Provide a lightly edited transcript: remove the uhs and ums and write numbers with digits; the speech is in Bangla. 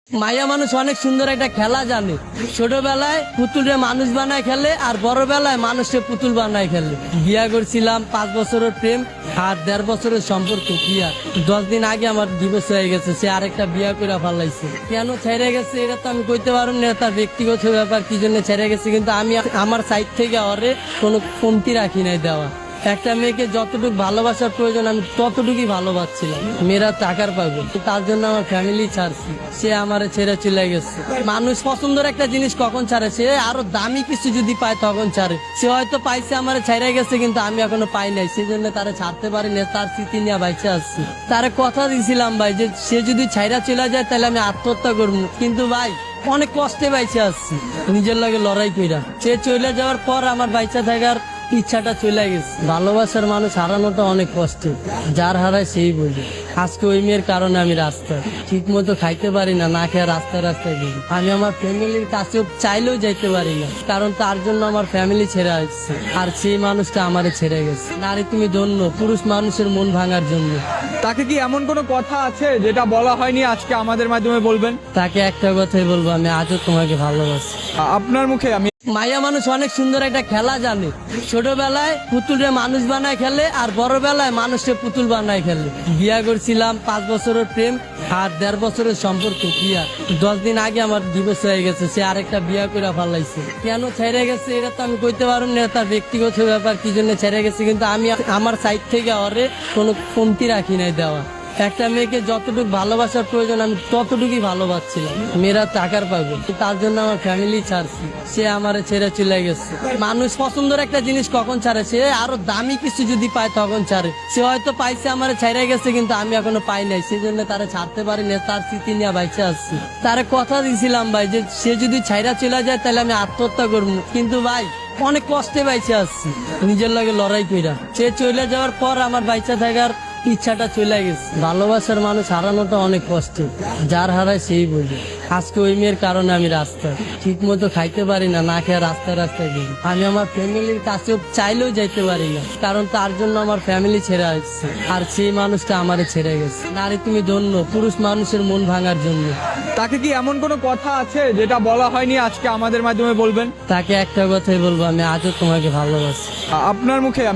মাইয়া মানুষ অনেক সুন্দর একটা খেলা জানে। ছোটবেলায় পুতুলরে মানুষ বানায় খেলে, আর বড়বেলায় মানুষকে পুতুল বানায় খেলে। বিয়া করছিলাম, 5 বছরের প্রেম আর 1.5 বছরের সম্পর্ক। বিয়া 10 দিন আগে আমার ডিভোর্স হয়ে গেছে। সে আরেকটা বিয়া করে ফেলাইছে। কেন ছেড়ে গেছে এটা তো আমি কইতে পারবো না, তার ব্যক্তিগত ব্যাপার, কি জন্য ছেড়ে গেছে। কিন্তু আমি আমার সাইড থেকে ওরে কোনো কমতি রাখি নাই দেওয়া। একটা মেয়েকে যতটুকু ভালোবাসার প্রয়োজন আমি ততটুকুই ভালোবাসছিলাম। মেয়েরা টাকার পাবে, তার জন্য আমার ফ্যামিলি ছাড়ছি। সে আমারে ছেড়ে চলে গেছে। মানুষ পছন্দের একটা জিনিস কখন ছাড়ে, সে আরো দামি কিছু যদি পায় তখন ছাড়ে। সে হয়তো পাইছে আমারে ছেড়ে গেছে, কিন্তু আমি এখনো পাই নাই, সেজন্য তারে ছাড়তে পারি না। তার স্মৃতি নিয়ে বাইচে আসছি। তারে কথা দিয়েছিলাম ভাই যে সে যদি ছাইরা চলে যায় তাহলে আমি আত্মহত্যা করবো, কিন্তু ভাই অনেক কষ্টে বাইচে আসছি নিজের লগে লড়াই কইরা। সে চলে যাওয়ার পর আমার বাইচা থাকার ইচ্ছাটা চলে গেছে। ভালোবাসার মানুষ হারানোটা অনেক কষ্টে, যার হারায় সেই বোঝে। আজকে ওই মেয়ের কারণে আমি রাস্তায় ঠিক মতো খাইতে পারি না, না খেয়ে রাস্তায় রাস্তায় ঘুরি। আমি আমার ফ্যামিলির কাছেও চাইলেও যাইতে পারি না, কারণ তার জন্য আমার ফ্যামিলি ছেড়ে আসছে, আর সেই মানুষটা আমারে ছেড়ে গেছে। নারী তুমি ধন্য, পুরুষ মানুষের মন ভাঙার জন্য। তাকে কি এমন কোনো কথা আছে যেটা বলা হয়নি, আজকে আমাদের মাধ্যমে বলবেন? তাকে একটা কথাই বলবো, আমি আজও তোমাকে ভালোবাসি। আপনার মুখে আমি মাইয়া মানুষ অনেক সুন্দর একটা খেলা জানে। ছোটবেলায় পুতুলরে মানুষ বানায় খেলে, আর বড়বেলায় মানুষকে পুতুল বানায় খেলে। বিয়া করছিলাম, 5 বছরের প্রেম আর 1.5 বছরের সম্পর্ক। বিয়া 10 দিন আগে আমার ডিভোর্স হয়ে গেছে। সে আরেকটা বিয়া করে ফেলাইছে। কেন ছেড়ে গেছে এটা তো আমি কইতে পারবো না, তার ব্যক্তিগত ব্যাপার, কি জন্য ছেড়ে গেছে। কিন্তু আমি আমার সাইড থেকে ওরে কোনো কমতি রাখি নাই দেওয়া। একটা মেয়েকে যতটুকু ভালোবাসার প্রয়োজন আমি ততটুকুই ভালোবাসছিলাম। মেয়েরা টাকার পাবে, তার জন্য আমার ফ্যামিলি ছাড়ছি। সে আমারে ছেড়ে চলে গেছে। মানুষ পছন্দের একটা জিনিস কখন ছাড়ে, সে আরো দামি কিছু যদি পায় তখন ছাড়ে। সে হয়তো পাইছে আমারে ছেড়ে গেছে, কিন্তু আমি এখনো পাই নাই, সেজন্য তারে ছাড়তে পারি না। তার স্মৃতি নিয়ে বাইচে আসছি। তারে কথা দিয়েছিলাম ভাই যে সে যদি ছাইরা চলে যায় তাহলে আমি আত্মহত্যা করবো, কিন্তু ভাই অনেক কষ্টে বাইচে আসছি নিজের লগে লড়াই কইরা। সে চলে যাওয়ার পর আমার বাইচা থাকার ইচ্ছাটা চলে গেছে। ভালোবাসার মানুষ হারানোটা অনেক কষ্ট, যার হারায় সেই বোঝে। আজকে ওই মেয়ের কারণে আমি রাস্তায় ঠিক মতো খাইতে পারি না, না খেয়ে রাস্তায় রাস্তায় ঘুরি। আমি আমার ফ্যামিলির কাছেও চাইলেও যাইতে পারি না, কারণ তার জন্য আমার ফ্যামিলি ছেড়ে আসছে, আর সেই মানুষটা আমারে ছেড়ে গেছে। নারী তুমি ধন্য, পুরুষ মানুষের মন ভাঙার জন্য। তাকে কি এমন কোনো কথা আছে যেটা বলা হয়নি, আজকে আমাদের মাধ্যমে বলবেন? তাকে একটা কথাই বলবো, আমি আজও তোমাকে ভালোবাসি। আপনার মুখে আমি